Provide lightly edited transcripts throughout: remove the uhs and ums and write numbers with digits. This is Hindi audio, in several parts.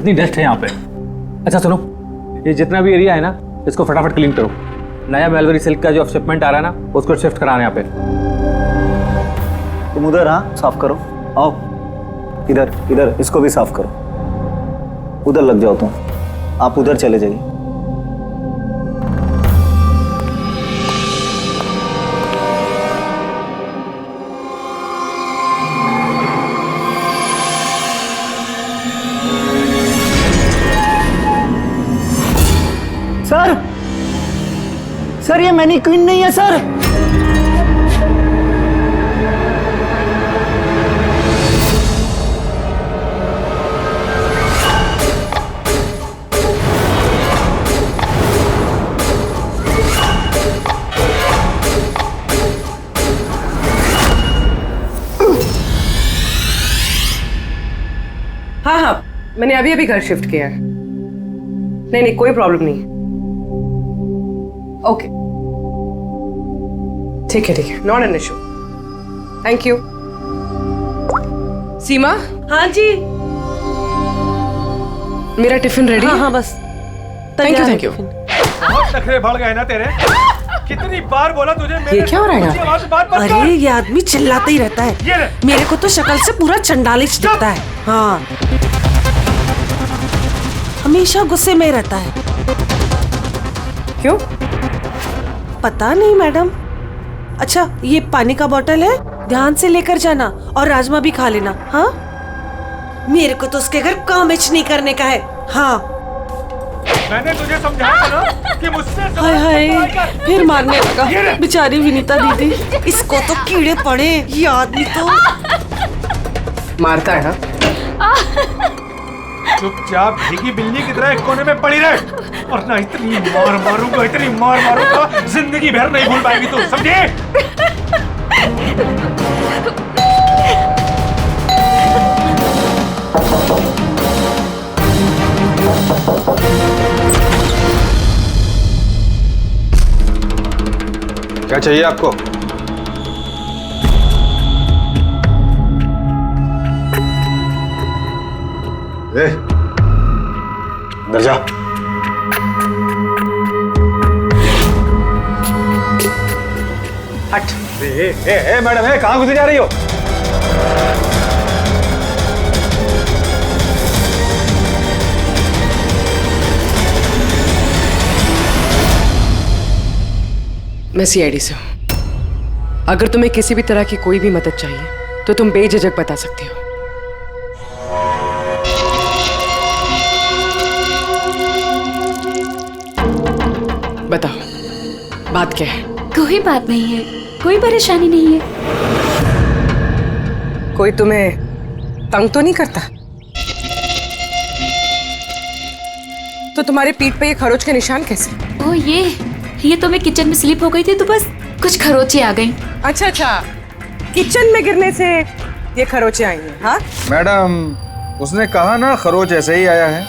कितनी डस्ट है यहाँ पे। अच्छा सुनो, ये जितना भी एरिया है ना, इसको फटाफट क्लीन करो। नया मेलवरी सिल्क का जो शिपमेंट आ रहा है ना, उसको शिफ्ट कराना यहाँ पे। तुम उधर, हाँ साफ करो। आओ इधर, इधर इसको भी साफ करो। उधर लग जाओ तुम, आप उधर चले जाइए। सर, सर ये मैनीक्वीन नहीं है सर। हाँ हाँ, मैंने अभी अभी घर शिफ्ट किया है। नहीं नहीं, कोई प्रॉब्लम नहीं है। ओके ठीक है, not an issue. Thank you. Seema. हाँ जी। मेरा टिफिन रेडी? हाँ बस। Thank you. बहुत नखरे बढ़ गए ना तेरे। कितनी बार बोला तुझे मेरे ये क्या हो रहा है यहाँ? बात मत कर। अरे ये आदमी चिल्लाता ही रहता है। मेरे को तो शक्ल से पूरा चंडालिश दिखता है। हाँ, हमेशा गुस्से में रहता है। क्यों? पता नहीं मैडम। अच्छा, ये पानी का बोतल है, ध्यान से लेकर जाना और राजमा भी खा लेना। हाँ, मेरे को तो उसके घर काम नहीं करने का है। हाँ, मैंने तुझे समझाया था ना कि मुझसे हाय हाय, फिर मारने लगा बेचारी विनीता दीदी। इसको तो कीड़े पड़े, ये आदमी तो मारता है ना। चुपचाप भीगी बिल्ली की तरह एक कोने में पड़ी रहे, वरना इतनी मार मारूंगा जिंदगी भर नहीं भूल पाएगी तू, समझे? क्या चाहिए आपको? अंदर जा। हट। मैडम, कहाँ घुसी जा रही हो? मैं सीआईडी से हूँ। अगर तुम्हें किसी भी तरह की कोई भी मदद चाहिए तो तुम बेझिझक बता सकती हो। बताओ, बात क्या है? कोई बात नहीं है, कोई परेशानी नहीं है। कोई तुम्हें तंग तो नहीं करता? तो तुम्हारी पीठ पे ये खरोच के निशान कैसे? ओ ये तो मैं किचन में स्लिप हो गई थी तो बस कुछ खरोचे आ गई। अच्छा, किचन में गिरने से ये खरोचे आई हैं? हाँ मैडम, उसने कहा ना खरोच ऐसे ही आया है।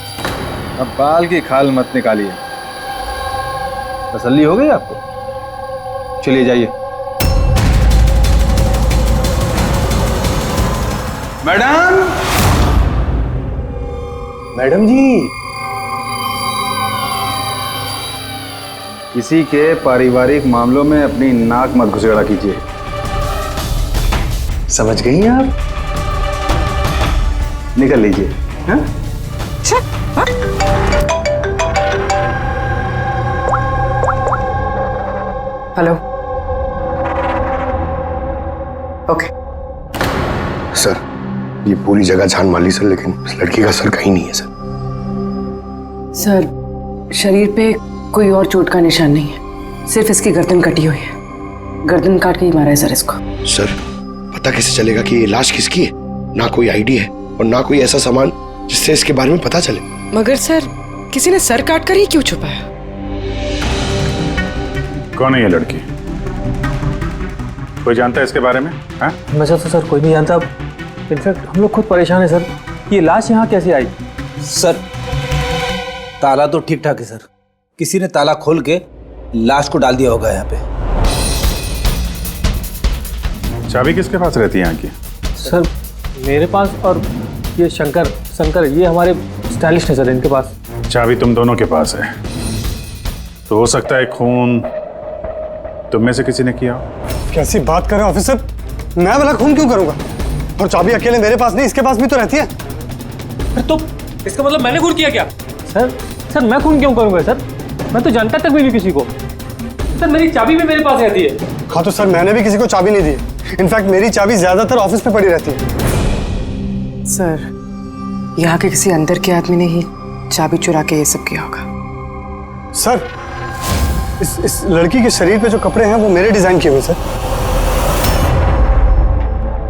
अब बाल की खाल मत निकालिए। तसल्ली हो गई आपको? चलिए जाइए। मैडम जी, किसी के पारिवारिक मामलों में अपनी नाक मत घुसेड़ा कीजिए। समझ गई हैं आप? निकल लीजिए। हाँ? हेलो। ओके सर, ये पूरी जगह छान मार ली सर, लेकिन उस लड़की का सर कहीं नहीं है सर। सर, शरीर पे कोई और चोट का निशान नहीं है, सिर्फ इसकी गर्दन कटी हुई है। गर्दन काट के ही मारा है सर इसको। सर, पता कैसे चलेगा कि ये लाश किसकी है? ना कोई आईडी है और ना कोई ऐसा सामान जिससे इसके बारे में पता चले। मगर सर, किसी ने सर काट कर ही क्यों छुपाया? कौन है ये लड़की? कोई जानता है इसके बारे में? हाँ? वैसे तो सर कोई नहीं जानता। इनफैक्ट हम लोग खुद परेशान है सर। ये लाश यहाँ कैसे आई? सर, ताला तो ठीक ठाक है सर। किसी ने ताला खोल के लाश को डाल दिया होगा यहाँ पे। चाबी किसके पास रहती है यहाँ की? सर मेरे पास, और ये शंकर, ये हमारे स्टाइलिश है सर इनके पास। चाबी तुम दोनों के पास है, तो हो सकता है खून तुम में से किसी ने किया हो। कैसी बात कर रहे हैं ऑफिसर? मैं वाला खून क्यों करूंगा? और चाबी अकेले मेरे पास नहीं, इसके पास भी तो रहती है। तो इसका मतलब मैंने खून किया क्या? सर मैं खून क्यों करूंगा सर? मैं तो जानता तक भी नहीं किसी को। सर मेरी चाबी भी मेरे पास रहती है। हाँ तो सर मैंने भी किसी को चाबी नहीं दी। इनफैक्ट मेरी चाबी ज्यादातर ऑफिस पे पड़ी रहती है। सर, यहाँ के किसी अंदर के आदमी ने ही चाबी चुरा के ये सब किया होगा। सर इस लड़की के शरीर पे जो कपड़े हैं वो मेरे डिजाइन किए हुए सर।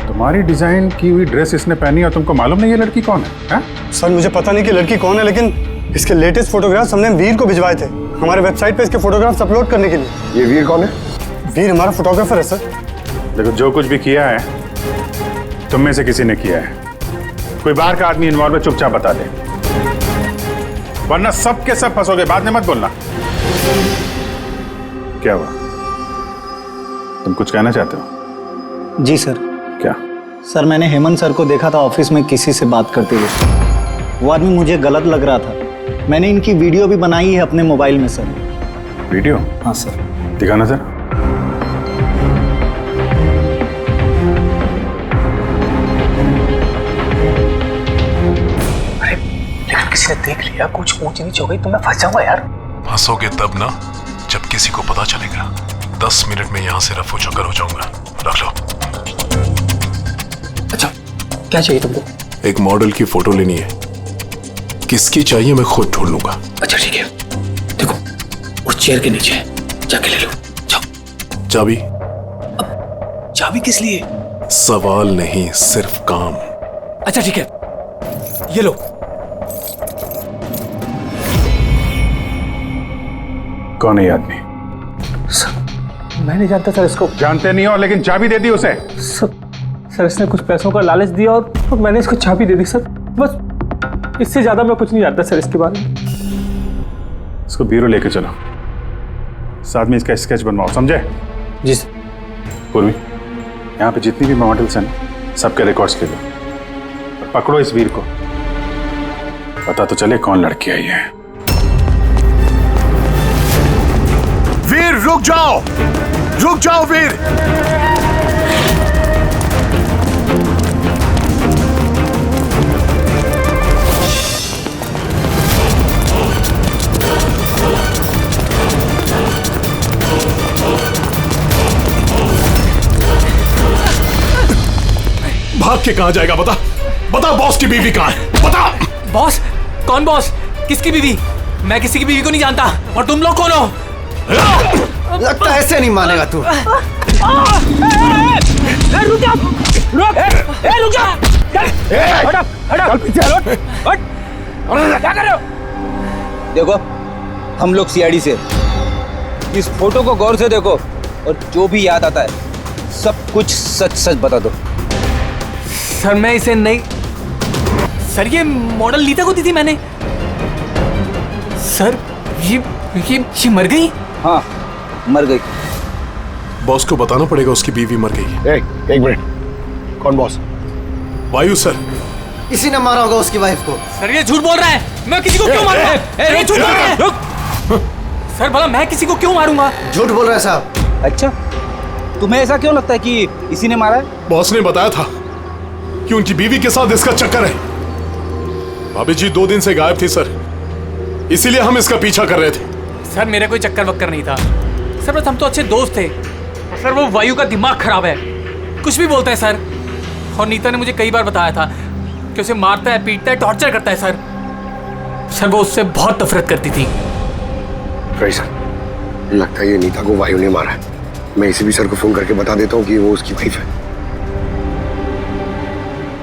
तुम्हारी डिजाइन की हुई ड्रेस इसने पहनी और तुमको मालूम नहीं ये लड़की कौन है? सर मुझे पता नहीं कि लड़की कौन है, लेकिन इसके लेटेस्ट फोटोग्राफ्स हमने वीर को भिजवाए थे हमारे वेबसाइट पे इसके फोटोग्राफ्स अपलोड करने के लिए। ये वीर कौन है? वीर हमारा फोटोग्राफर है सर। देखो, जो कुछ भी किया है तुम में से किसी ने किया है। कोई बाहर का आदमी इन्वॉल्व है, चुपचाप बता दे, वरना सब के सब फंसोगे। बाद में मत बोलना। क्या हुआ? तुम कुछ कहना चाहते हो? जी सर। क्या? सर मैंने हेमंत सर को देखा था ऑफिस में किसी से बात करते हुए। वो आदमी मुझे गलत लग रहा था। मैंने इनकी वीडियो भी बनाई है अपने मोबाइल में सर। वीडियो? हाँ सर। दिखाना सर। अरे लेकिन किसी ने देख लिया, कुछ ऊंच नीच हो गई तो मैं फंस जाऊंगा यार। फंसोगे तब ना जब किसी को पता चलेगा। 10 मिनट में यहाँ से रफू चक्कर हो जाऊंगा। रख लो। अच्छा, क्या चाहिए तुमको? एक मॉडल की फोटो लेनी है। किसकी चाहिए मैं खुद ढूंढ लूंगा। अच्छा ठीक है, देखो उस चेयर के नीचे है, जाके ले लो। जाओ। चाबी? चाबी किस लिए? सवाल नहीं, सिर्फ काम। अच्छा ठीक है, ये लो। कौन है ये आदमी? सर मैं नहीं जानता सर इसको। जानते नहीं हो, लेकिन चाबी दे दी उसे। सर इसने कुछ पैसों का लालच दिया और तो मैंने इसको चाबी दे दी सर। बस इससे ज्यादा मैं कुछ नहीं जानता सर इसके बारे में। इसको ब्यूरो लेके चलो, साथ में इसका स्केच बनवाओ, समझे? जी सर। पूर्वी, यहाँ पे जितनी भी मॉडल्स हैं सबके रिकॉर्ड्स ले लो और पकड़ो इस वीर को। पता तो चले कौन लड़की आई है। वीर रुक जाओ, रुक जाओ वीर। भाग के कहां जाएगा? बता बता, बॉस की बीवी कहां है? बता। बॉस? कौन बॉस? किसकी बीवी? मैं किसी की बीवी को नहीं जानता। और तुम लोग कौन हो? लगता है ऐसे नहीं मानेगा तू। रुक जा, रुक जा। चल पीछे हट। क्या कर रहे हो? देखो, हम लोग सीआईडी से। इस फोटो को गौर से देखो और जो भी याद आता है सब कुछ सच सच बता दो। सर मैं इसे नहीं। सर ये मॉडल लीता को दी थी मैंने। सर ये मर गई? हाँ मर गई। बॉस को बताना पड़ेगा उसकी बीवी मर गई। एक मिनट, कौन बॉस? वायु सर। इसी ने मारा होगा उसकी वाइफ को। सर ये झूठ बोल रहा है। मैं किसी को क्यों मारूंगा? ये झूठ बोल रहा है। सर भला मैं किसी को क्यों मारूंगा? झूठ बोल रहा है साहब। अच्छा, तुम्हें ऐसा क्यों लगता है कि इसी ने मारा है? बॉस ने बताया था कि उनकी बीवी के साथ इसका चक्कर है। भाभी जी 2 दिन से गायब थी सर, इसीलिए हम इसका पीछा कर रहे थे। सर मेरा कोई चक्कर वक्कर नहीं था सर, बस हम तो अच्छे दोस्त थे। सर वो वायु का दिमाग खराब है, कुछ भी बोलता है सर। और नीता ने मुझे कई बार बताया था कि उसे मारता है, पीटता है, टॉर्चर करता है सर। सर वो उससे बहुत नफरत करती थी। सर लगता है ये नीता को वायु ने मारा है। मैं इसी भी सर को फोन करके बता देता हूँ कि वो उसकी वाइफ है।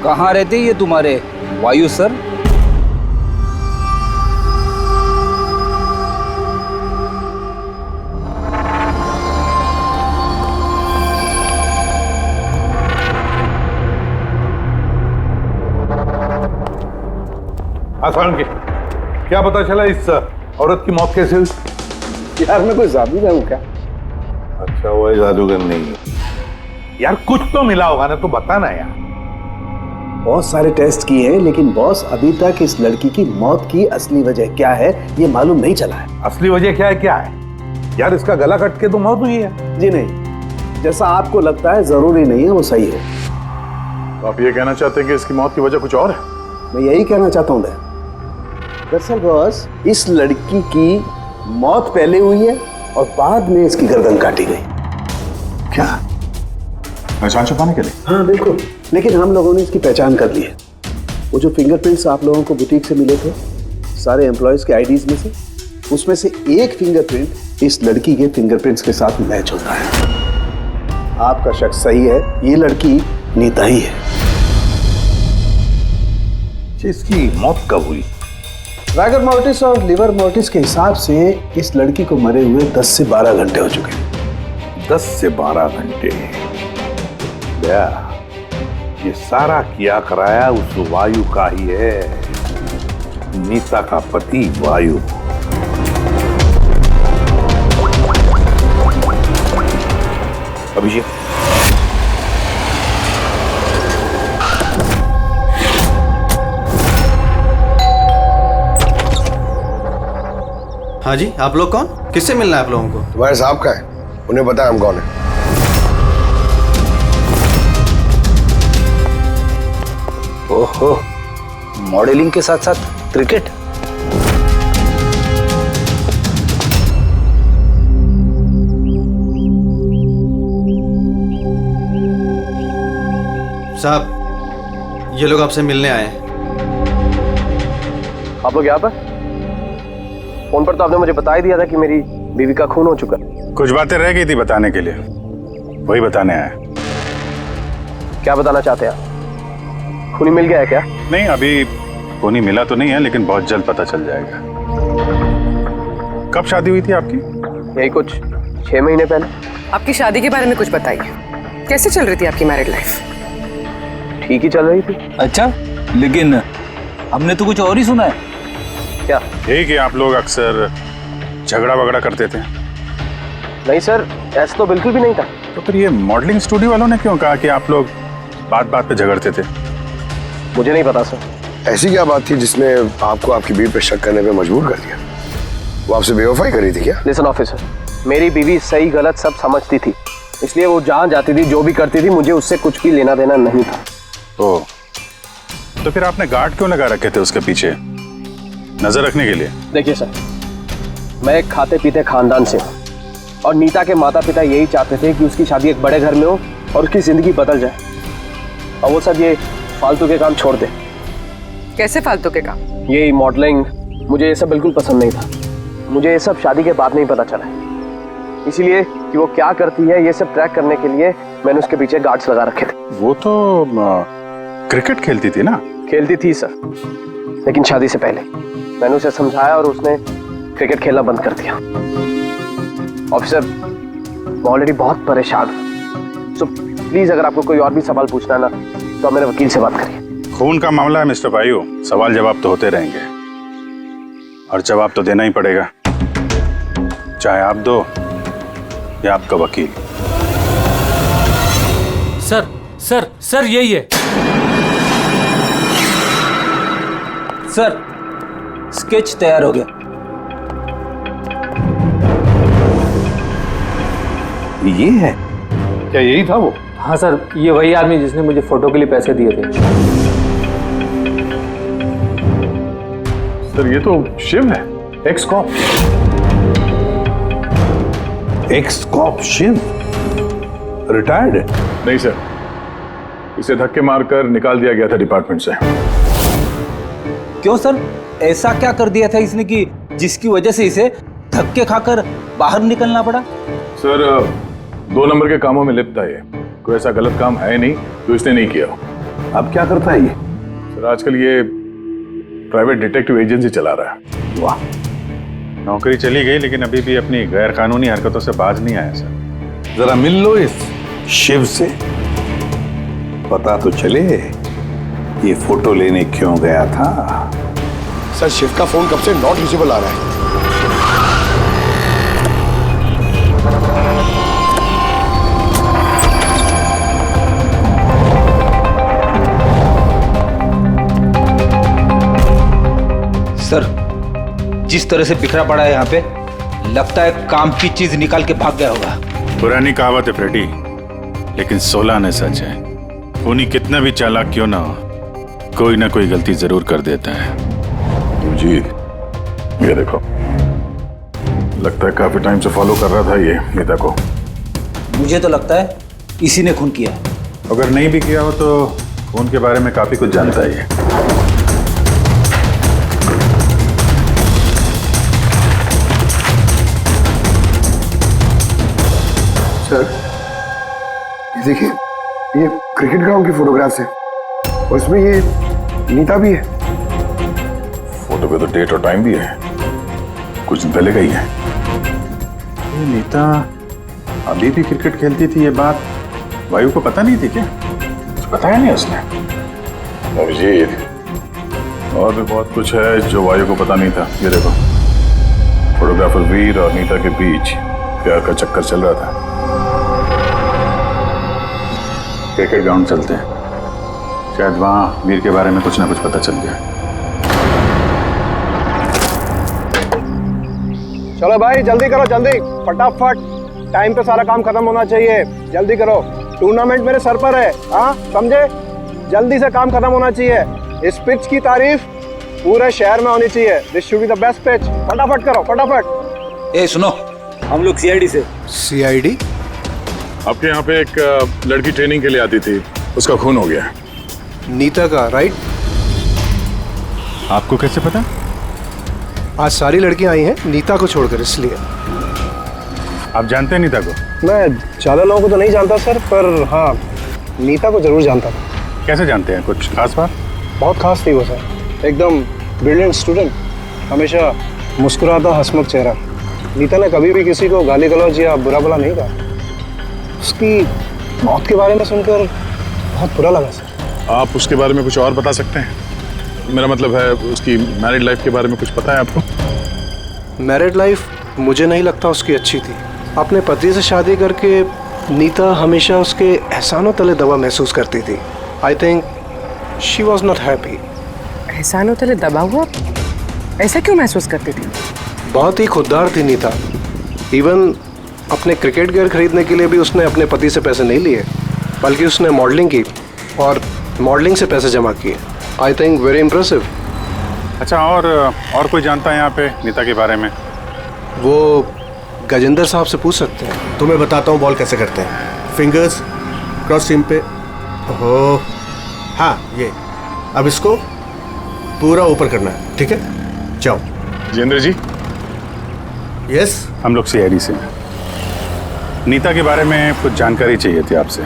कहाँ रहते ये तुम्हारे वायु सर? आसान के क्या पता चला इस औरत की मौत कैसे हुई? यार मैं कोई जादूगर हूँ क्या? अच्छा वो जादूगर नहीं है यार, कुछ तो मिला होगा ना, तो बताना यार। बहुत सारे टेस्ट किए हैं, लेकिन बॉस अभी तक इस लड़की की मौत की असली वजह क्या है ये मालूम नहीं चला है। असली वजह क्या है यार? इसका गला कट के तो मौत हुई है। जी नहीं, जैसा आपको लगता है जरूरी नहीं है वो सही है। तो आप ये कहना चाहते हैं कि इसकी मौत की वजह कुछ और है? मैं यही कहना चाहता हूँ। दरअसल बॉस, इस लड़की की मौत पहले हुई है और बाद में इसकी गर्दन काटी गई। क्या? पहचान छुपाने के लिए? हाँ बिल्कुल, लेकिन हम लोगों ने इसकी पहचान कर ली है। वो जो फिंगरप्रिंट्स आप लोगों को बुटीक से मिले थे सारे एम्प्लॉयज के आईडीज में से, उसमें से एक फिंगरप्रिंट इस लड़की के फिंगरप्रिंट्स के साथ मैच होता है। आपका शक सही है, ये लड़की नीता ही है। इसकी मौत कब हुई? रागर मोर्टिस और लिवर मोर्टिस के हिसाब से इस लड़की को मरे हुए 10 से 12 घंटे हो चुके हैं। 10 से 12 घंटे? ये सारा किया कराया उस वायु का ही है, नीता का पति वायु। अभिषेक, हाँ जी, आप लोग कौन? किससे मिलना है आप लोगों को? तुम्हारे साहब का है, उन्हें पता है हम कौन है। ओहो, मॉडलिंग के साथ साथ क्रिकेट? साहब, ये लोग आपसे मिलने आए हैं। आप लोग यहाँ पर? फोन पर तो आपने मुझे बता ही दिया था कि मेरी बीवी का खून हो चुका। कुछ बातें रह गई थी बताने के लिए, वही बताने आया। क्या बताना चाहते हैं आप? खूनी मिल गया है क्या? नहीं, अभी खूनी मिला तो नहीं है, लेकिन बहुत जल्द पता चल जाएगा। कब शादी हुई थी आपकी? यही कुछ 6 महीने पहले। आपकी शादी के बारे में कुछ बताइए, कैसे चल रही थी आपकी मैरिड लाइफ? ठीक ही चल रही थी। अच्छा, लेकिन हमने तो कुछ और ही सुना है। क्या? यही कि आप लोग अक्सर झगड़ा वगड़ा करते थे। नहीं सर, ऐसा तो बिल्कुल भी नहीं था। तो फिर ये मॉडलिंग स्टूडियो वालों ने क्यों कहा कि आप लोग बात बात पे झगड़ते थे? मुझे नहीं पता सर। ऐसी क्या बात थी जिसने आपको आपकी बीवी पे शक करने पे मजबूर कर दिया? वो आपसे बेवफाई कर रही थी क्या? लिसन ऑफिसर, मेरी बीवी सही गलत सब समझती थी, इसलिए वो जहाँ जाती थी जो भी करती थी मुझे उससे कुछ भी लेना देना नहीं था। तो फिर आपने गार्ड क्यों लगा रखे थे उसके पीछे, नजर रखने के लिए? देखिए सर, मैं एक खाते पीते खानदान से हूँ और नीता के माता पिता यही चाहते थे कि उसकी शादी एक बड़े घर में हो और उसकी जिंदगी बदल जाए, और वो सब ये फालतू के काम छोड़ दे। कैसे फालतू के काम? ये मॉडलिंग, मुझे ये सब बिल्कुल पसंद नहीं था। मुझे ये सब शादी के बाद नहीं पता चला, इसीलिए कि वो क्या करती है ये सब ट्रैक करने के लिए मैंने उसके पीछे गार्ड्स लगा रखे थे। वो तो क्रिकेट खेलती थी ना? खेलती थी सर, लेकिन शादी से पहले मैंने उसे समझाया और उसने क्रिकेट खेलना बंद कर दिया। ऑफिसर, मैं ऑलरेडी बहुत परेशान हूँ, सो प्लीज अगर आपको कोई और भी सवाल पूछना है ना तो आप मेरे वकील से बात करिए। खून का मामला है मिस्टर भाइयों, सवाल जवाब तो होते रहेंगे और जवाब तो देना ही पड़ेगा, चाहे आप दो या आपका वकील। सर सर सर, यही है सर, स्केच तैयार हो गया। ये है क्या? यही था वो? हाँ सर, ये वही आदमी जिसने मुझे फोटो के लिए पैसे दिए थे। सर ये तो शिव है, ex cop. Ex cop Shiv retired है? नहीं सर, इसे धक्के मारकर निकाल दिया गया था डिपार्टमेंट से। क्यों सर, ऐसा क्या कर दिया था इसने कि जिसकी वजह से इसे धक्के खाकर बाहर निकलना पड़ा? सर 2 नंबर के कामों में लिप्त है ये, कोई ऐसा गलत काम है नहीं जो इसने नहीं किया। अब क्या करता है ये? सर आजकल ये प्राइवेट डिटेक्टिव एजेंसी चला रहा है। वाह, नौकरी चली गई लेकिन अभी भी अपनी गैर कानूनी हरकतों से बाज नहीं आया सर। जरा मिल लो इस शिव से, पता तो चले ये फोटो लेने क्यों गया था। सर शिव का फोन कब से नॉट रीचेबल आ रहा है। सर, जिस तरह से बिखरा पड़ा है यहाँ पे, लगता है काम की चीज निकाल के भाग गया होगा। पुरानी कहावत है फ्रेडी, लेकिन 16 आने सच है। खूनी कितना भी चालाक क्यों ना हो, कोई ना कोई गलती जरूर कर देता है। जी, ये देखो, लगता है काफी टाइम से फॉलो कर रहा था ये नीता को। मुझे तो लगता है इसी ने खून किया है। अगर नहीं भी किया हो तो खून के बारे में काफी कुछ जानता ही है। सर, ये देखिए, ये क्रिकेट ग्राउंड की फोटोग्राफ्स है और इसमें ये नीता भी है। फोटो पे तो डेट और टाइम भी है, कुछ दिन पहले गई है। ये नीता अभी भी क्रिकेट खेलती थी, ये बात वायु को पता नहीं थी क्या? कुछ बताया नहीं उसने? अभिजीत, और भी बहुत कुछ है जो वायु को पता नहीं था। ये देखो, फोटोग्राफर वीर और नीता के बीच प्यार का चक्कर चल रहा था। क्रिकेट ग्राउंड चलते हैं, शायद वहां वीर के बारे में कुछ ना कुछ पता चल गया। चलो भाई, जल्दी करो, जल्दी, फटाफट, टाइम पे सारा काम खत्म होना चाहिए। जल्दी करो, टूर्नामेंट मेरे सर पर है, हाँ समझे? जल्दी से काम खत्म होना चाहिए। इस पिच की तारीफ पूरे शहर में होनी चाहिए। This should be the best pitch. फटाफट करो, फटाफट। ए सुनो, हम लोग सीआईडी से। सीआईडी? आपके यहाँ पे एक लड़की ट्रेनिंग के लिए आती थी, उसका खून हो गया। नीता का, राइट? आपको कैसे पता? आज सारी लड़कियां आई हैं नीता को छोड़कर, इसलिए। आप जानते हैं नीता को? मैं ज्यादा लोगों को तो नहीं जानता सर, पर हाँ नीता को जरूर जानता था। कैसे जानते हैं? कुछ खास बात? बहुत खास थी वो सर, एकदम ब्रिलियंट स्टूडेंट, हमेशा मुस्कुराता हंसमुख चेहरा। नीता ने कभी भी किसी को गाली गलौज या बुरा भला नहीं कहा। उसकी मौत के बारे में सुनकर बहुत बुरा लगा सर। आप उसके बारे में कुछ और बता सकते हैं? मेरा मतलब है, उसकी मैरिड लाइफ के बारे में कुछ पता है आपको? मैरिड लाइफ मुझे नहीं लगता उसकी अच्छी थी। अपने पति से शादी करके नीता हमेशा उसके एहसानों तले दबा महसूस करती थी। I think she was not happy. एहसानों तले दबा हुआ? ऐसा क्यों महसूस करती थी? बहुत ही खुददार थी नीता। इवन अपने क्रिकेट गियर खरीदने के लिए भी उसने अपने पति से पैसे नहीं लिए, बल्कि उसने मॉडलिंग की और मॉडलिंग से पैसे जमा किए। I think very impressive. अच्छा, और कोई जानता है यहाँ पे नीता के बारे में? वो गजेंद्र साहब से पूछ सकते हैं। तुम्हें बताता हूँ बॉल कैसे करते हैं। फिंगर्स क्रॉस सीम पे, हो हाँ ये, अब इसको पूरा ऊपर करना है, ठीक है? जाओ। जितेंद्र जी। यस, हम लोग सीआईडी से। नीता के बारे में कुछ जानकारी चाहिए थी आपसे।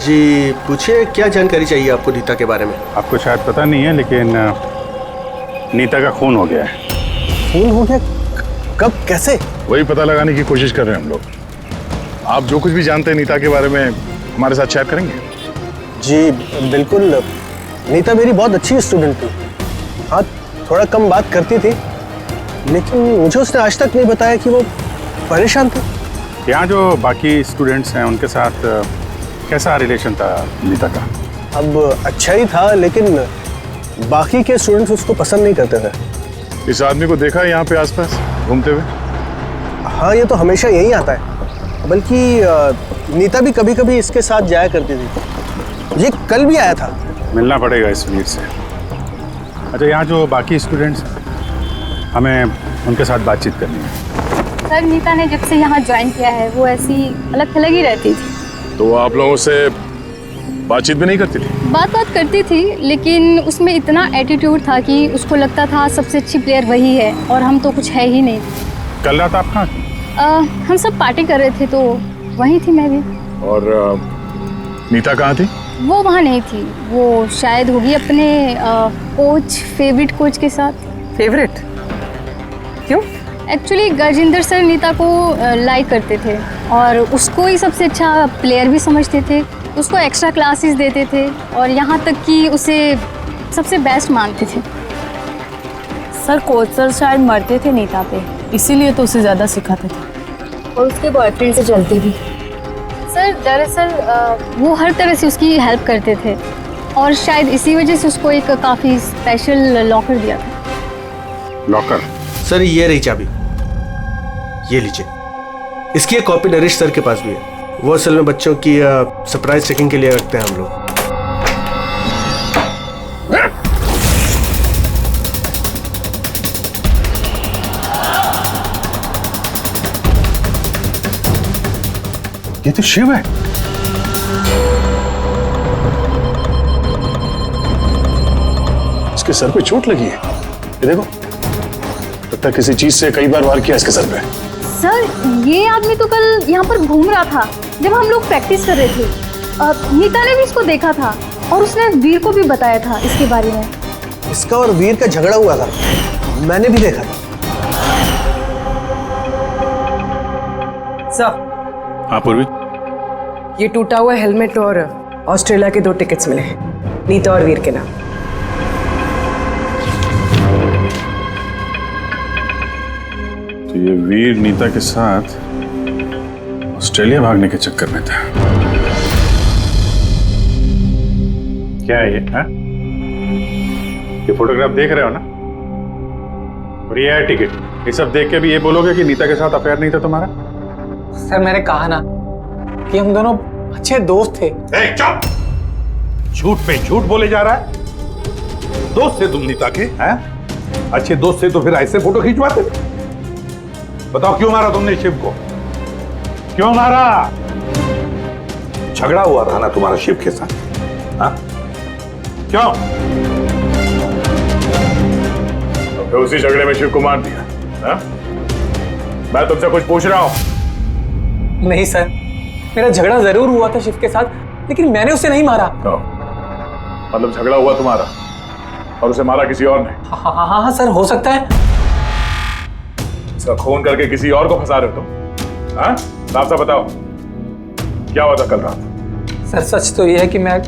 जी पूछिए, क्या जानकारी चाहिए आपको नीता के बारे में? आपको शायद पता नहीं है, लेकिन नीता का खून हो गया है। खून हो गया? कब, कैसे? वही पता लगाने की कोशिश कर रहे हैं हम लोग। आप जो कुछ भी जानते हैं नीता के बारे में हमारे साथ शेयर करेंगे? जी बिल्कुल। नीता मेरी बहुत अच्छी स्टूडेंट थी। हाँ, थोड़ा कम बात करती थी, लेकिन मुझे उसने आज तक नहीं बताया कि वो परेशान थी। यहाँ जो बाकी स्टूडेंट्स हैं उनके साथ कैसा रिलेशन था नीता का? अब अच्छा ही था, लेकिन बाकी के स्टूडेंट्स उसको पसंद नहीं करते थे। इस आदमी को देखा है यहाँ पे आसपास घूमते हुए? हाँ, ये तो हमेशा यहीं आता है। बल्कि नीता भी कभी कभी इसके साथ जाया करती थी। ये कल भी आया था। मिलना पड़ेगा इस वीर से। अच्छा, यहाँ जो बाकी स्टूडेंट्स, हमें उनके साथ बातचीत करनी है। सर, नीता ने जब से यहाँ ज्वाइन किया है वो ऐसी अलग थलग ही रहती थी। तो आप लोगों से बातचीत भी नहीं करती थी? बात करती थी, लेकिन उसमें इतना एटीट्यूड था कि उसको लगता था सबसे अच्छी प्लेयर वही है और हम तो कुछ है ही नहीं। कल रात आप कहाँ थी? हम सब पार्टी कर रहे थे तो वहीं थी मैं भी। और नीता कहाँ थी? वो वहाँ नहीं थी, वो शायद होगी अपने कोच, फेवरेट कोच के साथ। फेवरेट? क्यों? एक्चुअली गजेंद्र सर नीता को लाइक करते थे और उसको ही सबसे अच्छा प्लेयर भी समझते थे। उसको एक्स्ट्रा क्लासेस देते थे और यहाँ तक कि उसे सबसे बेस्ट मानते थे। सर, कोच सर शायद मरते थे नीता पे, इसीलिए तो उसे ज़्यादा सिखाते थे। और उसके बॉयफ्रेंड से चलती थी। सर, दरअसल वो हर तरह से उसकी हेल्प करते थे और शायद इसी वजह से उसको एक काफ़ी स्पेशल लॉकर दिया था। लॉकर? सर ये रही चाबी, ये लीजिए। इसकी एक कॉपी नरेश सर के पास भी है। वो असल में बच्चों की सरप्राइज चेकिंग के लिए रखते हैं हम लोग। ये तो शिव है। इसके सर पे चोट लगी है, ये देखो। लगता है किसी चीज से कई बार वार किया इसके सर पे। सर ये आदमी तो कल यहाँ पर घूम रहा था जब हम लोग प्रैक्टिस कर रहे थे। नीता ने भी इसको देखा था और उसने वीर को भी बताया था इसके बारे में। इसका और वीर का झगड़ा हुआ था, मैंने भी देखा था। सर हाँ पूर्वी, ये टूटा हुआ हेलमेट और ऑस्ट्रेलिया के 2 टिकट्स मिले हैं, नीता और वीर के नाम। तो ये वीर नीता के साथ ऑस्ट्रेलिया भागने के चक्कर में था। क्या है ये? हा? ये फोटोग्राफ देख रहे हो ना? और ये है टिकट। ये सब देख के भी ये बोलोगे कि नीता के साथ अफेयर नहीं था तुम्हारा? सर मैंने कहा ना कि हम दोनों अच्छे दोस्त थे। चुप! झूठ पे झूठ बोले जा रहा है। दोस्त थे तुम नीता के? हैं? अच्छे दोस्त थे तो फिर ऐसे फोटो खिंचवाते? बताओ क्यों मारा तुमने शिव को? क्यों मारा? झगड़ा हुआ था ना तुम्हारा शिव के साथ? हाँ? क्यों? तो फिर उसी झगड़े में शिव को मार दिया? हाँ? मैं तुमसे कुछ पूछ रहा हूं। नहीं सर, मेरा झगड़ा जरूर हुआ था शिव के साथ, लेकिन मैंने उसे नहीं मारा। मतलब झगड़ा हुआ तुम्हारा और उसे मारा किसी और ने? हाँ सर, हो सकता है। इसका खून करके किसी और को फंसा रहे हो तुम? हाँ? साफ साफ बताओ, क्या हुआ था कल रात? सर सच तो यह है कि मैं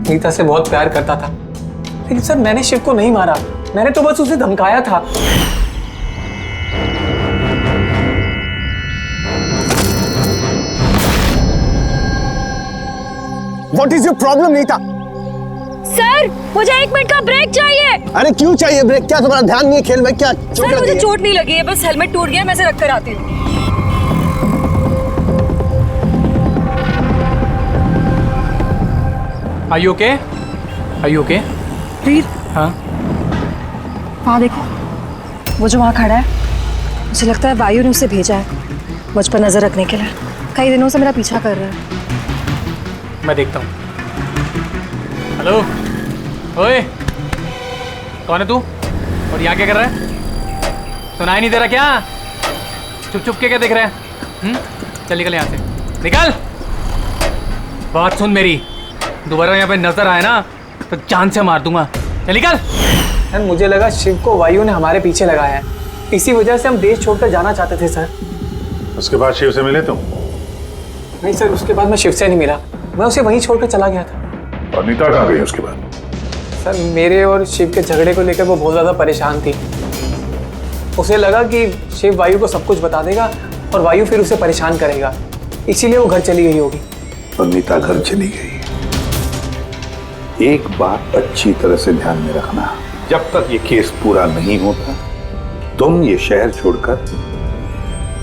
नीता से बहुत प्यार करता था, लेकिन सर मैंने शिव को नहीं मारा, मैंने तो बस उसे धमकाया था। What is your problem, Neeta? Sir मुझे 1 मिनट का ब्रेक चाहिए। अरे क्यों चाहिए ब्रेक? क्या तुम्हारा ध्यान नहीं है खेल में? क्या चोट सर मुझे लगी? चोट नहीं लगी है, बस हेलमेट टूट गया, मैं इसे रख कर आती हूँ। Are you okay? Are you okay? वीर, हाँ? हाँ देखो, वो जो वहाँ खड़ा है, मुझे लगता है वायु ने उसे भेजा है मुझ पर नजर रखने के लिए। कई दिनों से मेरा पीछा कर रहा है। मैं देखता हूँ। हेलो, ओए, कौन है तू? और यहाँ क्या कर रहा है? सुनाई नहीं दे रहा क्या? चुप चुप के क्या देख रहा है? चल निकल यहाँ से, निकल। बात सुन मेरी, दोबारा यहाँ पे नजर आए ना तो जान से मार दूंगा। चल निकल। सर मुझे लगा शिव को वायु ने हमारे पीछे लगाया है, इसी वजह से हम देश छोड़कर जाना चाहते थे सर। उसके बाद शिव से मिले तुम? नहीं सर, उसके बाद मैं शिव से नहीं मिला, मैं उसे वहीं छोड़कर चला गया था। और नीता कहाँ गई उसके बाद? सर मेरे और शिव के झगड़े को लेकर वो बहुत ज़्यादा परेशान थी। उसे लगा कि शिव वायु को सब कुछ बता देगा और वायु फिर उसे परेशान करेगा, इसीलिए वो घर चली गई होगी। और नीता घर चली गई। एक बात अच्छी तरह से ध्यान में रखना, जब तक ये केस पूरा नहीं होता तुम ये शहर छोड़कर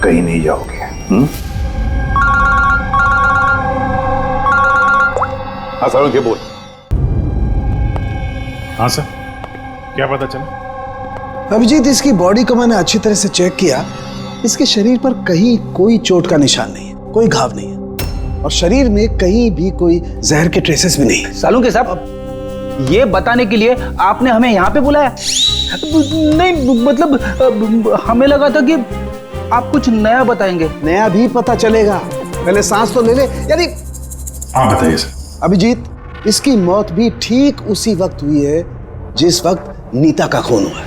कहीं नहीं जाओगे। हाँ सारुण के बोल। हाँ सर, क्या पता चला? अभिजीत, इसकी बॉडी को मैंने अच्छी तरह से चेक किया। इसके शरीर पर कहीं कोई चोट का निशान नहीं है, कोई घाव नहीं है, और शरीर में कहीं भी कोई जहर के ट्रेसेस भी नहीं है। सालुंके साहब, ये बताने के लिए आपने हमें यहाँ पे बुलाया? नहीं मतलब हमें लगा था कि आप कुछ नया बताएंगे। नया भी पता चलेगा, पहले सांस तो ले ले। यानी हाँ बताइए सर। अभिजीत, इसकी मौत भी ठीक उसी वक्त हुई है जिस वक्त नीता का खून हुआ है।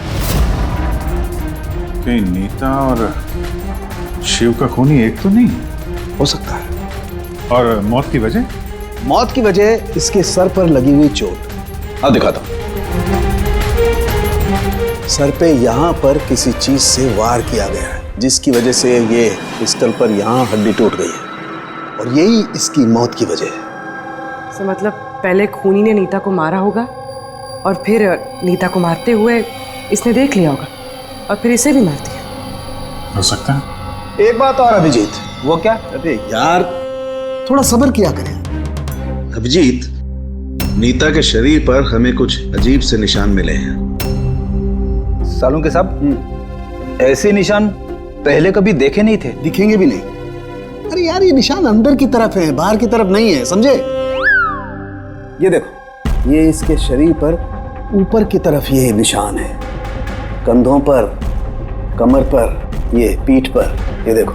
कहीं नीता और शिव का खूनी एक तो नहीं हो सकता है। और मौत की वजह? मौत की वजह इसके सर पर लगी हुई चोट। हाँ दिखाता हूं। सर पे यहाँ पर किसी चीज से वार किया गया है, जिसकी वजह से ये पिस्टल पर यहाँ हड्डी टूट गई है, और यही इसकी मौत की वजह है। तो मतलब पहले खूनी ने नीता को मारा होगा और फिर नीता को मारते हुए इसने देख लिया होगा। और फिर इसे भी मार दिया। हो सकता है। एक बात और अभिजीत। वो क्या? अरे यार थोड़ा सब्र किया करें। अभिजीत, नीता के शरीर पर हमें कुछ अजीब से निशान मिले हैं। सालों के साहब, ऐसे निशान पहले कभी देखे नहीं थे। दिखेंगे भी नहीं। अरे यार ये निशान अंदर की तरफ है, बाहर की तरफ नहीं है, समझे? ये देखो, ये इसके शरीर पर ऊपर की तरफ ये निशान है, कंधों पर, कमर पर, ये पीठ पर, ये देखो।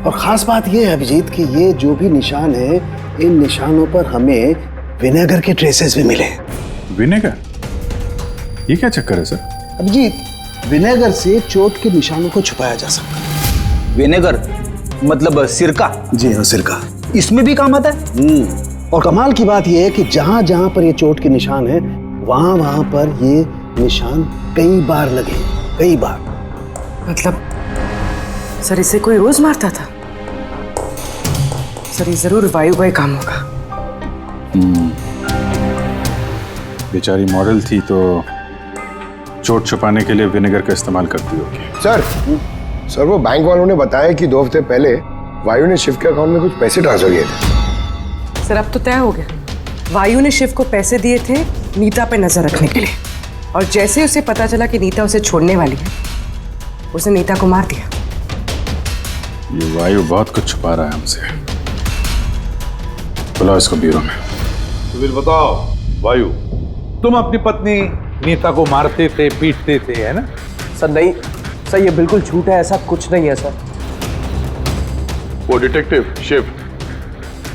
और खास बात ये है अभिजीत कि ये जो भी निशान है, इन निशानों पर हमें विनेगर के ट्रेसेस भी मिले। विनेगर? ये क्या चक्कर है सर? अभिजीत, विनेगर से चोट के निशानों को छुपाया जा सकता है। विनेगर मतलब सिरका? जी हाँ, सिरका। इसमें भी काम आता है। और कमाल की बात यह है कि जहां जहां पर ये चोट के निशान है, वहां वहां पर ये निशान कई बार लगे, कई बार। मतलब सर इसे कोई रोज मारता था? सर ये जरूर वायु का ही काम होगा। बेचारी मॉडल थी तो चोट छुपाने के लिए विनेगर का इस्तेमाल करती होगी। सर वो बैंक वालों ने बताया कि 2 हफ्ते पहले वायु ने शिव के अकाउंट में कुछ पैसे ट्रांसफर किए थे। सर अब तो तय हो गया, वायु ने शिव को पैसे दिए थे नीता पे नजर रखने के लिए, और जैसे उसे पता चला कि नीता उसे छोड़ने वाली है, उसने नीता को मार दिया। ये वायु बहुत कुछ छुपा रहा है हमसे। बुलाओ इसको ब्यूरो में। तो फिर बताओ वायु, तुम अपनी पत्नी नीता को मारते थे, पीटते थे, है ना? सर नहीं सर, ये बिल्कुल झूठ है, ऐसा कुछ नहीं है सर। वो डिटेक्टिव शिव,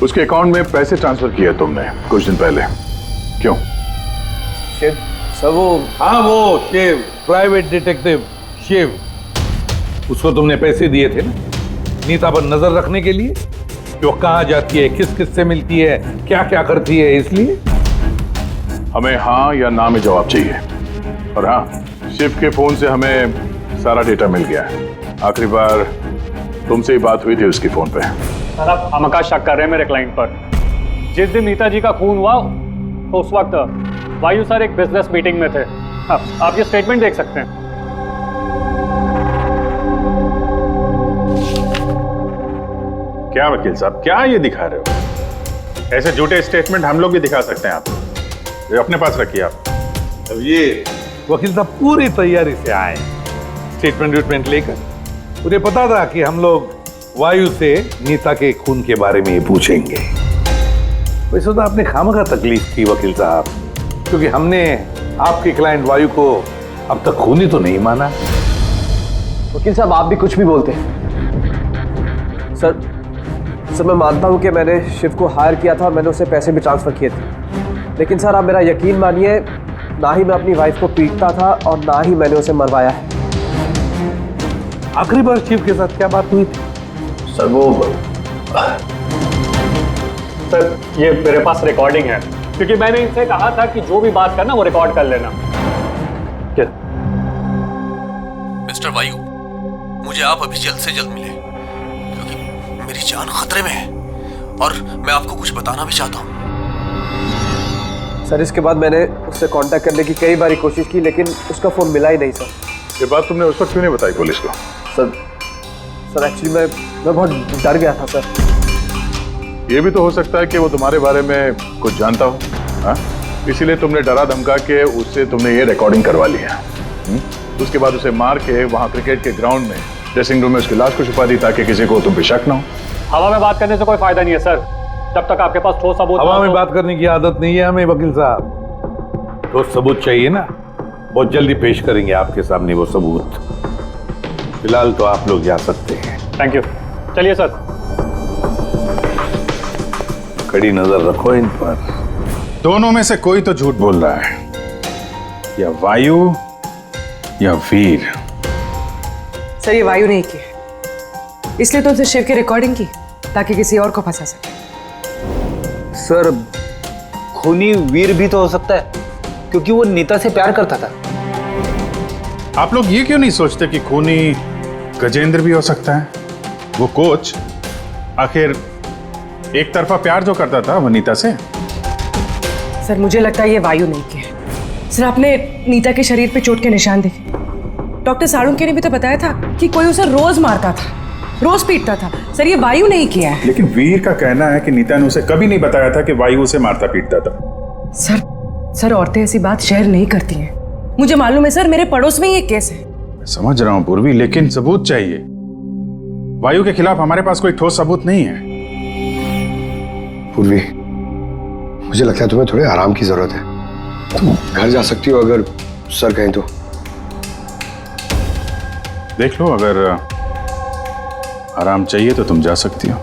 उसके अकाउंट में पैसे ट्रांसफर किए तुमने कुछ दिन पहले, क्यों? शिव सर वो, हाँ वो शिव, प्राइवेट डिटेक्टिव शिव, उसको तुमने पैसे दिए थे ना नीता पर नजर रखने के लिए कि वो कहाँ जाती है, किस किस से मिलती है, क्या क्या करती है, इसलिए हमें हाँ या ना में जवाब चाहिए। और हाँ, शिव के फोन से हमें सारा डेटा मिल गया है। आखिरी बार तुमसे ही बात हुई थी उसके फोन पे। सर आप हमका शक कर रहे हैं मेरे क्लाइंट पर। जिस दिन नीता जी का खून हुआ तो उस वक्त वायु सर एक बिजनेस मीटिंग में थे। आप ये स्टेटमेंट देख सकते हैं। क्या वकील साहब, क्या ये दिखा रहे हो? ऐसे झूठे स्टेटमेंट हम लोग भी दिखा सकते हैं आपको, ये अपने पास रखिए आप। अब ये वकील साहब पूरी तैयारी से आए स्टेटमेंट लेकर। उन्हें पता था कि हम लोग वायु से नीता के खून के बारे में पूछेंगे। वैसे तो आपने खामखा तकलीफ की वकील साहब, क्योंकि हमने आपके क्लाइंट वायु को अब तक खूनी तो नहीं माना। वकील साहब आप भी कुछ भी बोलते हैं। सर मैं मानता हूं कि मैंने शिव को हायर किया था और मैंने उसे पैसे भी ट्रांसफर किए थे, लेकिन सर आप मेरा यकीन मानिए, ना ही मैं अपनी वाइफ को पीटता था और ना ही मैंने उसे मरवाया है। आखिरी बार शिव के साथ क्या बात हुई थी? सर वो सर ये मेरे पास रिकॉर्डिंग है, क्योंकि मैंने इनसे कहा था कि जो भी बात करना वो रिकॉर्ड कर लेना। क्या? मिस्टर वायु, मुझे आप अभी जल्द से जल्द मिले, क्योंकि मेरी जान खतरे में है और मैं आपको कुछ बताना भी चाहता हूँ। सर इसके बाद मैंने उससे कांटेक्ट करने की कई बार कोशिश की, लेकिन उसका फोन मिला ही नहीं सर। ये बात तुमने उस वक्त क्यों नहीं बताई पुलिस को? सर एक्चुअली मैं बहुत डर गया था सर। ये भी तो हो सकता है कि वो तुम्हारे बारे में कुछ जानता हो, हाँ? इसीलिए तुमने डरा धमका के उससे तुमने ये रिकॉर्डिंग करवा लिया। उसके बाद उसे मार के वहाँ क्रिकेट के ग्राउंड में ड्रेसिंग रूम में उसकी लाश को छुपा दी, ताकि किसी को तुम पे शक ना हो। हवा में बात करने से कोई फायदा नहीं है सर, जब तक आपके पास ठोस सबूत। हवा में बात करने की आदत नहीं है हमें वकील साहब, ठोस सबूत चाहिए ना, बहुत जल्दी पेश करेंगे आपके सामने वो सबूत। फिलहाल तो आप लोग जा सकते हैं। थैंक यू, चलिए सर। कड़ी नजर रखो इन पर। दोनों में से कोई तो झूठ बोल रहा है, या वायु या वीर। सर ये वायु नहीं की, इसलिए तो उसे शिव की रिकॉर्डिंग की ताकि किसी और को फंसा सके। सर खूनी वीर भी तो हो सकता है, क्योंकि वो नीता से प्यार करता था। आप लोग ये क्यों नहीं सोचते कि खूनी गजेंद्र भी हो सकता है? वो कोच आखिर एक तरफा प्यार जो करता था वो नीता से। सर मुझे लगता है ये वायु नहीं की है। सर आपने नीता के शरीर पे चोट के निशान देखे, डॉक्टर साळुंखे ने भी तो बताया था कि कोई उसे रोज मारता था, रोज पीटता था। सर ये वायु नहीं किया है। लेकिन वीर का कहना है कि नीता ने उसे कभी नहीं बताया था कि वायु उसे मारता पीटता था। सर औरतें ऐसी बात शेयर नहीं करती हैं। मुझे मालूम है सर, मेरे पड़ोस में ये केस है। मैं समझ रहा हूं पूर्वी, लेकिन सबूत चाहिए। वायु के खिलाफ हमारे पास कोई ठोस सबूत नहीं है। पूर्वी, मुझे लगता है तुम्हें थोड़े आराम की जरूरत है। तुम घर जा सकती हो अगर सर कहें तो। देख लो, अगर आराम चाहिए तो तुम जा सकती हो।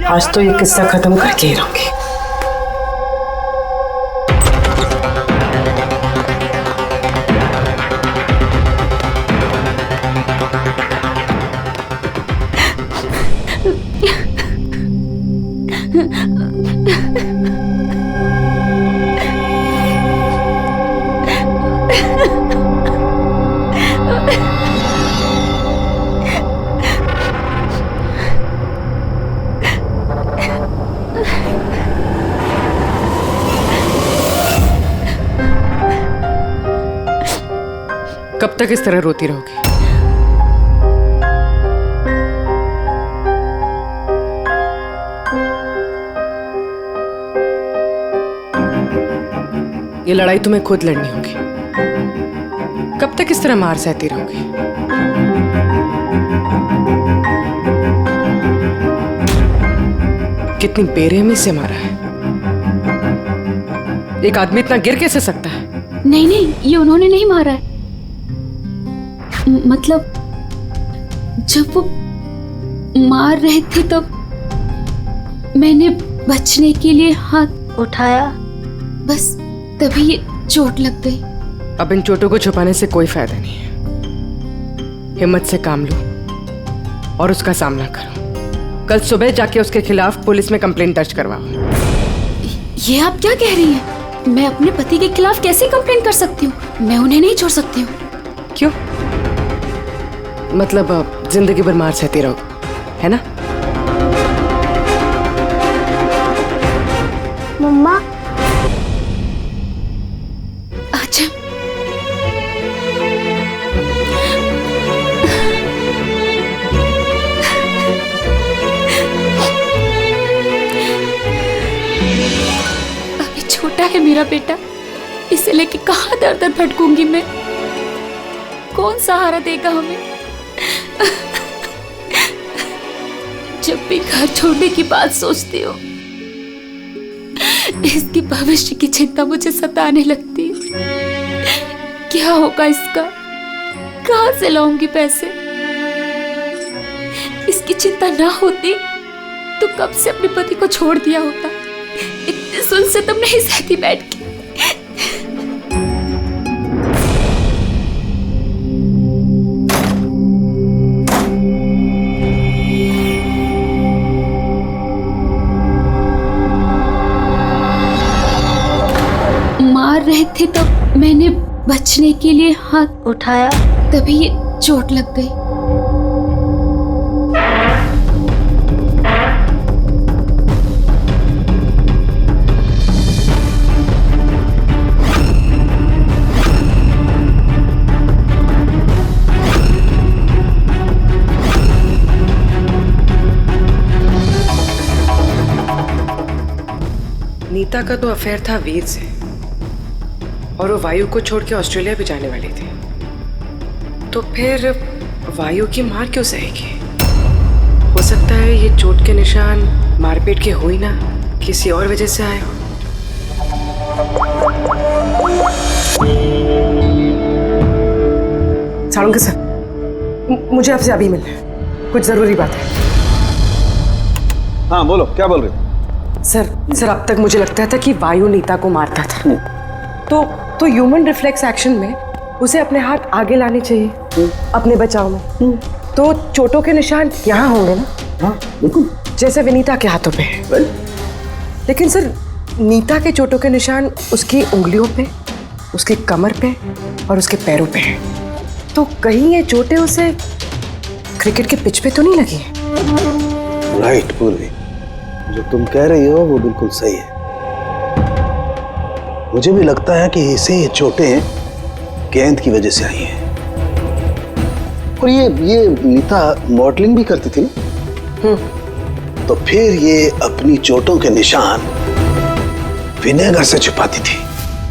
आज तो ये किस्सा खत्म करके ही रहूंगी। कब तक इस तरह रोती रहोगी? ये लड़ाई तुम्हें खुद लड़नी होगी। कब तक इस तरह मार सहती रहोगी? कितनी बेरहमी से मारा है। एक आदमी इतना गिर कैसे सकता है? नहीं नहीं, ये उन्होंने नहीं मारा है। मतलब जब वो मार रहे थे तब मैंने बचने के लिए हाथ उठाया, बस तभी ये चोट लग गई। अब इन चोटों को छुपाने से कोई फायदा नहीं है। हिम्मत से काम लो और उसका सामना करो। कल सुबह जाके उसके खिलाफ पुलिस में कंप्लेंट दर्ज करवाओ। ये आप क्या कह रही हैं? मैं अपने पति के खिलाफ कैसे कंप्लेंट कर सकती हूँ? मैं उन्हें नहीं छोड़ सकती हूँ। क्यों? मतलब जिंदगी भर मार सहती रहोगे, है ना? मम्मा अच्छा। अभी छोटा है मेरा बेटा, इसे लेके कहाँ दर दर भटकूंगी मैं? कौन सहारा देगा हमें? जब भी घर छोड़ने की बात सोचती हूँ, इसके भविष्य की चिंता मुझे सताने लगती है। क्या होगा इसका? कहाँ से लाऊंगी पैसे? इसकी चिंता ना होती तो कब से अपने पति को छोड़ दिया होता। इतने सुन से तुम नहीं सहती बैठ के। मार रहे थे तब मैंने बचने के लिए हाथ उठाया, तभी ये चोट लग गई। नीता का तो अफेयर था वीर से, और वो वायु को छोड़ के ऑस्ट्रेलिया भी जाने वाली थी। तो फिर वायु की मार क्यों सहेगी? हो सकता है ये चोट के निशान मारपीट के हो ही ना, किसी और वजह से आए हो। साळुंके सर, मुझे आपसे अभी मिलना है, कुछ जरूरी बात है। हाँ बोलो, क्या बोल रहे हो? सर अब तक मुझे लगता था कि वायु नीता को मारता था, तो ह्यूमन रिफ्लेक्स एक्शन में उसे अपने हाथ आगे लाने चाहिए अपने बचाव में। तो चोटों के निशान यहाँ होंगे ना? हाँ बिल्कुल, जैसे विनीता के हाथों पे है। लेकिन सर नीता के चोटों के निशान उसकी उंगलियों पे, उसकी कमर पे और उसके पैरों पे है। तो कहीं ये चोटें उसे क्रिकेट के पिच पे तो नहीं लगी है? राइट पूर्वी, जो तुम कह रही हो वो बिल्कुल सही है। मुझे भी लगता है कि इसे ये चोटें गेंद की वजह से आई हैं। और ये नीता मॉडलिंग भी करती थी ना, तो फिर ये अपनी चोटों के निशान विनेगर से छुपाती थी।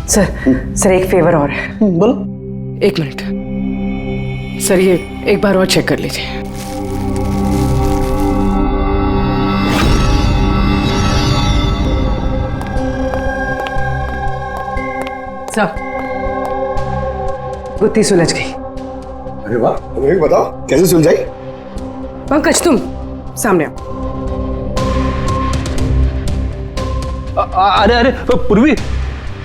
सर एक फेवर और है। बोलो। 1 मिनट सर, ये एक बार और चेक कर लीजिए। सर गुत्थी सुलझ गई। अरे वाह, तुम्हें बताओ कैसे सुलझाई? पंकज तुम सामने आओ। अरे पूर्वी,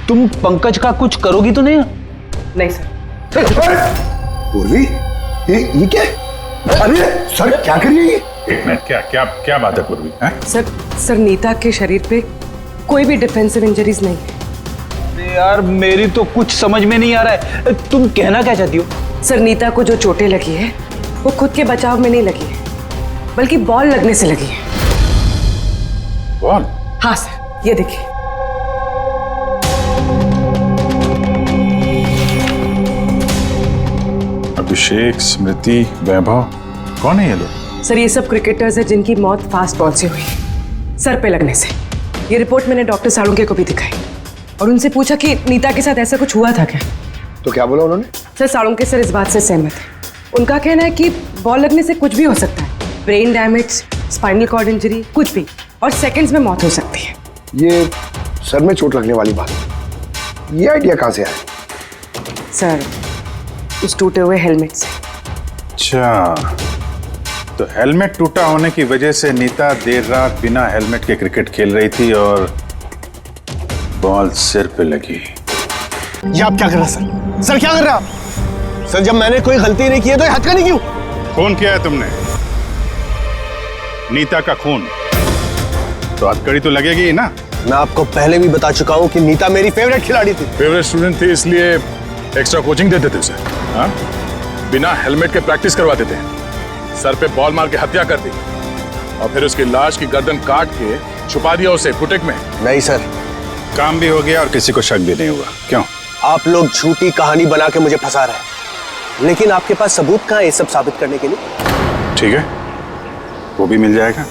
तुम पंकज का कुछ करोगी तो नहीं? नहीं सर। पूर्वी, ये क्या है? अरे सर क्या कर रही है ये? एक मिनट, क्या बात है पूर्वी? सर नीता के शरीर पे कोई भी डिफेंसिव इंजरीज नहीं है। यार मेरी तो कुछ समझ में नहीं आ रहा है, तुम कहना क्या चाहती हो? सर नीता को जो चोटें लगी है वो खुद के बचाव में नहीं लगी है, बल्कि बॉल लगने से लगी है। बॉल? हाँ सर, ये देखिए। अभिषेक, स्मृति, वैभव, कौन है ये लोग? सर ये सब क्रिकेटर्स हैं जिनकी मौत फास्ट बॉल से हुई, सर पे लगने से। ये रिपोर्ट मैंने डॉक्टर साळुंके को भी दिखाई और उनसे पूछा कि नीता के साथ ऐसा कुछ हुआ था क्या। तो क्या बोला उन्होंने? सर साळुंके सर इस बात से सहमत है। उनका कहना है कि बॉल लगने से कुछ भी हो सकता है, brain damage, spinal cord injury, कुछ भी, और सेकंड्स में मौत हो सकती है। ये सर में चोट लगने वाली बात, ये आइडिया कहाँ से आया? सर उस टूटे हुए हेलमेट से। अच्छा, तो हेलमेट टूटा होने की वजह से नीता देर रात बिना हेलमेट के क्रिकेट खेल रही थी और बॉल सिर पे लगी। ये आप क्या कर रहे हैं सर? सर क्या कर रहे हैं आप? सर जब मैंने कोई गलती नहीं की है तो हथकड़ी क्यों? खून किया है तुमने, नीता का खून, तो हथकड़ी तो लगेगी ही ना। मैं आपको पहले भी बता चुका हूँ कि नीता मेरी फेवरेट खिलाड़ी थी। फेवरेट स्टूडेंट थी इसलिए एक्स्ट्रा कोचिंग देते थे उसे, हाँ? बिना हेलमेट के प्रैक्टिस करवाते थे, सर पे बॉल मार के हत्या कर दी और फिर उसकी लाश की गर्दन काट के छुपा दिया उसे बुटीक में। नहीं सर, काम भी हो गया और किसी को शक भी नहीं हुआ। क्यों? आप लोग झूठी कहानी बना के मुझे फंसा रहे हैं, लेकिन आपके पास सबूत कहाँ है ये सब साबित करने के लिए? ठीक है, वो भी मिल जाएगा।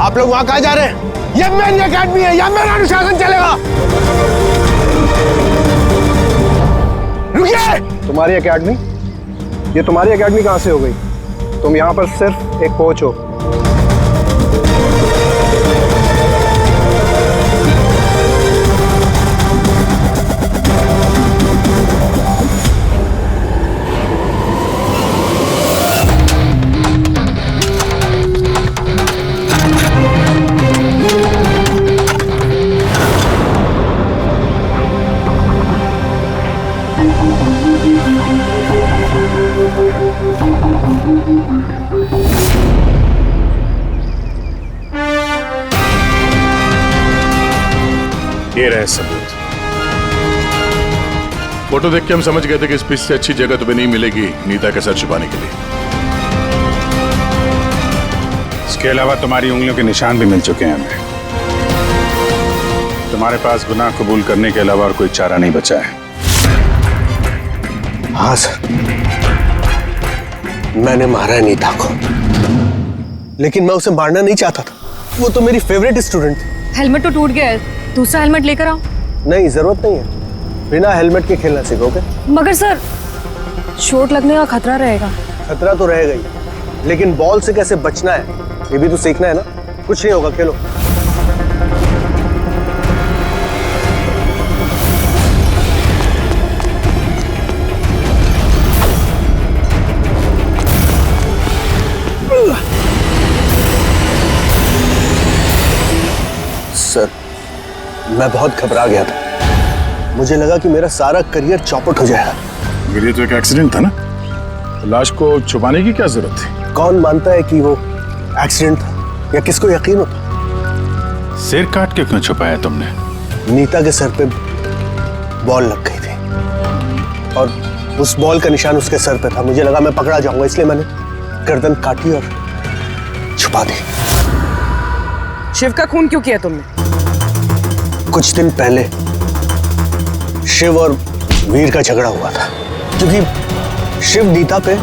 आप लोग वहां कहाँ जा रहे हैं? ये मेरी अकेडमी है, यहाँ मेरा अनुशासन चलेगा। रुकिए! तुम्हारी एकेडमी? ये तुम्हारी एकेडमी कहाँ से हो गई? तुम यहाँ पर सिर्फ एक कोच हो। ये रहे सबूत। फोटो देख के हम समझ गए थे कि इस पिच से अच्छी जगह तुम्हें नहीं मिलेगी नीता के सर छुपाने के लिए। इसके अलावा तुम्हारी उंगलियों के निशान भी मिल चुके हैं हमें। तुम्हारे पास गुनाह कबूल करने के अलावा और कोई चारा नहीं बचा है। हाँ सर, मैंने मारा है नीता को, लेकिन मैं उसे मारना नहीं चाहता था। वो तो मेरी फेवरेट स्टूडेंट थी। हेलमेट तो टूट गया है, दूसरा हेलमेट लेकर आओ। नहीं, जरूरत नहीं है। बिना हेलमेट के खेलना सीखोगे? मगर सर चोट लगने का खतरा रहेगा। खतरा तो रहेगा ही, लेकिन बॉल से कैसे बचना है ये भी तो सीखना है ना। कुछ नहीं होगा, खेलो। सर, मैं बहुत घबरा गया था। मुझे लगा कि मेरा सारा करियर चौपट हो जाएगा। मगर ये तो एक एक्सीडेंट था ना, तो लाश को छुपाने की क्या जरूरत थी? कौन मानता है कि वो एक्सीडेंट था, या किसको यकीन होता? सिर काट के क्यों छुपाया तुमने? नीता के सर पे बॉल लग गई थी और उस बॉल का निशान उसके सर पे था। मुझे लगा मैं पकड़ा जाऊंगा, इसलिए मैंने गर्दन काटी और छुपा दी। शिव का खून क्यों किया तुमने? कुछ दिन पहले शिव और वीर का झगड़ा हुआ था, क्योंकि शिव नीता पे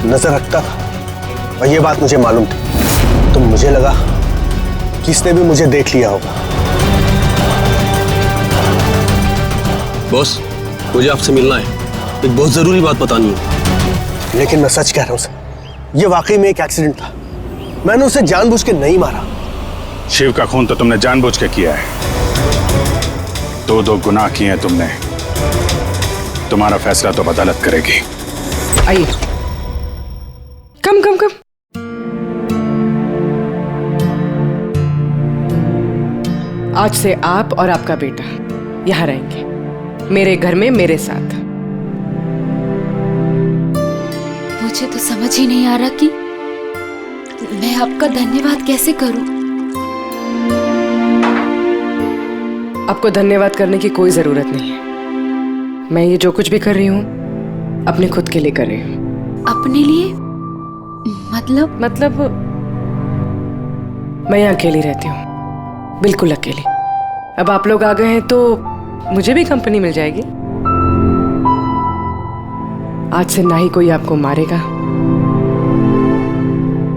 नजर रखता था और ये बात मुझे मालूम थी। तो मुझे लगा कि इसने भी मुझे देख लिया होगा। बॉस, मुझे आपसे मिलना है, एक बहुत जरूरी बात बतानी है। लेकिन मैं सच कह रहा हूं सर, ये वाकई में एक एक्सीडेंट था। मैंने उसे जानबूझ के नहीं मारा। शिव का खून तो तुमने जानबूझ के किया है। दो गुनाह किए हैं तुमने। तुम्हारा फैसला तो अदालत करेगी। आइए। कम कम कम। आज से आप और आपका बेटा यहाँ रहेंगे, मेरे घर में मेरे साथ। मुझे तो समझ ही नहीं आ रहा कि मैं आपका धन्यवाद कैसे करूं। आपको धन्यवाद करने की कोई जरूरत नहीं है। मैं ये जो कुछ भी कर रही हूँ अपने खुद के लिए कर रही हूँ। अपने लिए? मतलब मैं यहाँ अकेली रहती हूँ, बिल्कुल अकेली। अब आप लोग आ गए हैं तो मुझे भी कंपनी मिल जाएगी। आज से ना ही कोई आपको मारेगा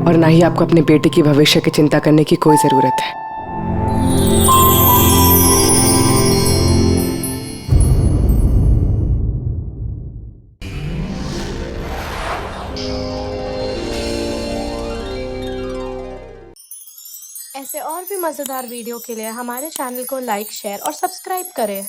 और ना ही आपको अपने बेटे की भविष्य की चिंता करने की कोई जरूरत है। ऐसे और भी मज़ेदार वीडियो के लिए हमारे चैनल को लाइक, शेयर और सब्सक्राइब करें।